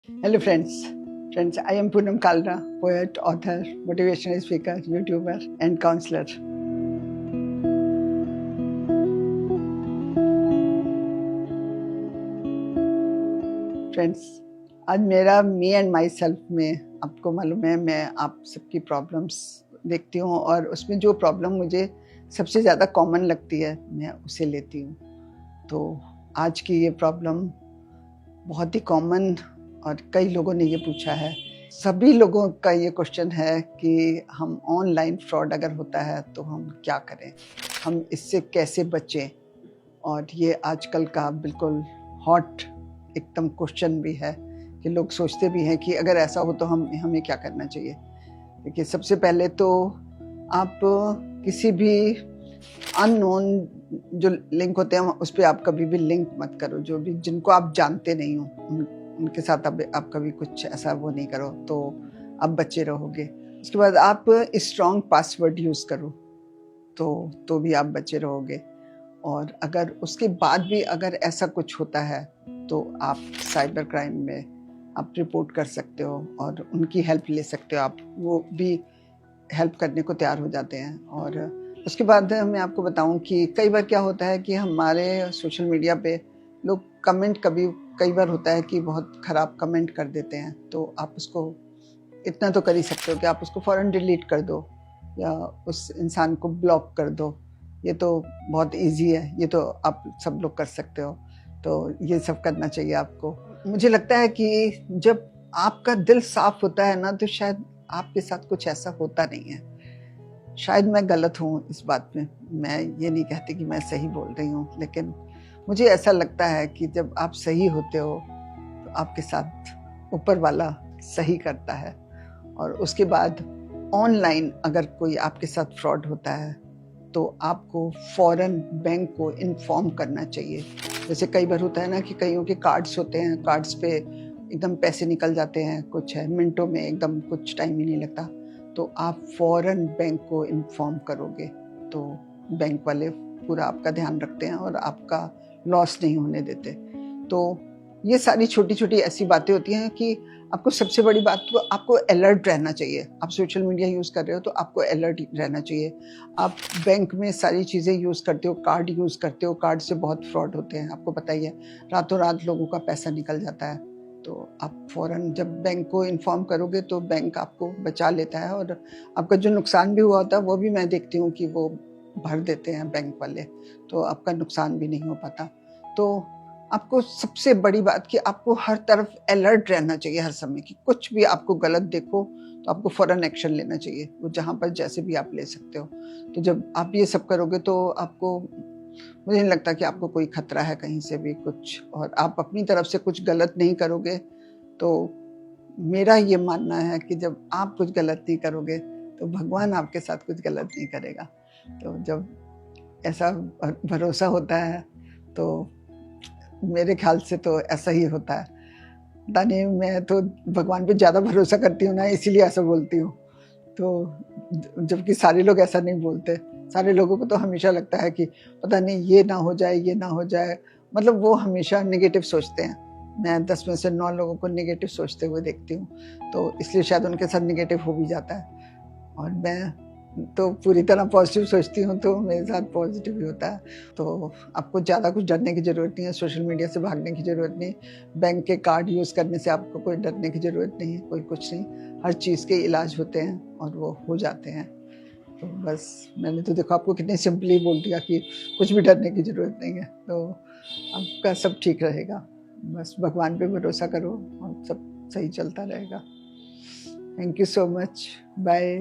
Hello friends. Friends, I am Poonam Kalra, poet, author, motivational speaker, YouTuber and counselor. Friends, आज मेरा me and my self में आपको मालूम है मैं आप सबकी प्रॉब्लम्स देखती हूँ और उसमें जो प्रॉब्लम मुझे सबसे ज़्यादा कॉमन लगती है मैं उसे लेती हूँ। तो आज की ये प्रॉब्लम बहुत ही कॉमन और कई लोगों ने ये पूछा है। सभी लोगों का ये क्वेश्चन है कि हम ऑनलाइन फ्रॉड अगर होता है तो हम क्या करें, हम इससे कैसे बचें। और ये आजकल का बिल्कुल हॉट एकदम क्वेश्चन भी है कि लोग सोचते भी हैं कि अगर ऐसा हो तो हमें क्या करना चाहिए। देखिए, सबसे पहले तो आप किसी भी अननोन जो लिंक होते हैं उस पर आप कभी भी लिंक मत करो। जो भी जिनको आप जानते नहीं हो उनके साथ आप कभी कुछ ऐसा वो नहीं करो, तो आप बचे रहोगे। उसके बाद आप स्ट्रॉन्ग पासवर्ड यूज़ करो तो भी आप बचे रहोगे। और अगर उसके बाद भी अगर ऐसा कुछ होता है तो आप साइबर क्राइम में आप रिपोर्ट कर सकते हो और उनकी हेल्प ले सकते हो। आप वो भी हेल्प करने को तैयार हो जाते हैं। और उसके बाद मैं आपको बताऊं कि कई बार क्या होता है कि हमारे सोशल मीडिया पे लोग कमेंट कई बार होता है कि बहुत ख़राब कमेंट कर देते हैं। तो आप उसको इतना तो कर ही सकते हो कि आप उसको फ़ौरन डिलीट कर दो या उस इंसान को ब्लॉक कर दो। ये तो बहुत इजी है, ये तो आप सब लोग कर सकते हो। तो ये सब करना चाहिए आपको। मुझे लगता है कि जब आपका दिल साफ होता है ना तो शायद आपके साथ कुछ ऐसा होता नहीं है। शायद मैं गलत हूँ इस बात में, मैं ये नहीं कहती कि मैं सही बोल रही हूँ, लेकिन मुझे ऐसा लगता है कि जब आप सही होते हो तो आपके साथ ऊपर वाला सही करता है। और उसके बाद ऑनलाइन अगर कोई आपके साथ फ्रॉड होता है तो आपको फ़ौरन बैंक को इन्फॉर्म करना चाहिए। जैसे कई बार होता है ना कि कईयों के कार्ड्स होते हैं, कार्ड्स पे एकदम पैसे निकल जाते हैं, कुछ है मिनटों में, एकदम कुछ टाइम ही नहीं लगता। तो आप फ़ौरन बैंक को इन्फॉर्म करोगे तो बैंक वाले पूरा आपका ध्यान रखते हैं और आपका लॉस नहीं होने देते। तो ये सारी छोटी छोटी ऐसी बातें होती हैं कि आपको सबसे बड़ी बात तो आपको अलर्ट रहना चाहिए। आप सोशल मीडिया यूज़ कर रहे हो तो आपको अलर्ट रहना चाहिए। आप बैंक में सारी चीज़ें यूज़ करते हो, कार्ड यूज़ करते हो, कार्ड से बहुत फ्रॉड होते हैं, आपको पता ही है। रातों रात लोगों का पैसा निकल जाता है। तो आप फ़ौरन जब बैंक को इन्फॉर्म करोगे तो बैंक आपको बचा लेता है और आपका जो नुकसान भी हुआ होता है वो भी मैं देखती हूँ कि वो भर देते हैं बैंक वाले, तो आपका नुकसान भी नहीं हो पाता। तो आपको सबसे बड़ी बात कि आपको हर तरफ अलर्ट रहना चाहिए हर समय, कि कुछ भी आपको गलत देखो तो आपको फ़ौरन एक्शन लेना चाहिए, वो जहाँ पर जैसे भी आप ले सकते हो। तो जब आप ये सब करोगे तो आपको, मुझे नहीं लगता कि आपको कोई खतरा है कहीं से भी कुछ, और आप अपनी तरफ से कुछ गलत नहीं करोगे तो मेरा ये मानना है कि जब आप कुछ गलत नहीं करोगे तो भगवान आपके साथ कुछ गलत नहीं करेगा। तो जब ऐसा भरोसा होता है तो मेरे ख्याल से तो ऐसा ही होता है। पता नहीं, मैं तो भगवान पे ज़्यादा भरोसा करती हूँ ना, इसीलिए ऐसा बोलती हूँ। तो जबकि सारे लोग ऐसा नहीं बोलते। सारे लोगों को तो हमेशा लगता है कि पता नहीं ये ना हो जाए, ये ना हो जाए, मतलब वो हमेशा नेगेटिव सोचते हैं। मैं 10 में से 9 लोगों को नेगेटिव सोचते हुए देखती हूँ, तो इसलिए शायद उनके साथ नेगेटिव हो भी जाता है। और मैं तो पूरी तरह पॉजिटिव सोचती हूँ तो मेरे साथ पॉजिटिव ही होता है। तो आपको ज़्यादा कुछ डरने की ज़रूरत नहीं है, सोशल मीडिया से भागने की ज़रूरत नहीं, बैंक के कार्ड यूज़ करने से आपको कोई डरने की ज़रूरत नहीं है, कोई कुछ नहीं। हर चीज़ के इलाज होते हैं और वो हो जाते हैं। तो बस मैंने तो देखो आपको कितने सिंपली बोल दिया कि कुछ भी डरने की ज़रूरत नहीं है, तो आपका सब ठीक रहेगा। बस भगवान पे भरोसा करो और सब सही चलता रहेगा। Thank you so much. Bye.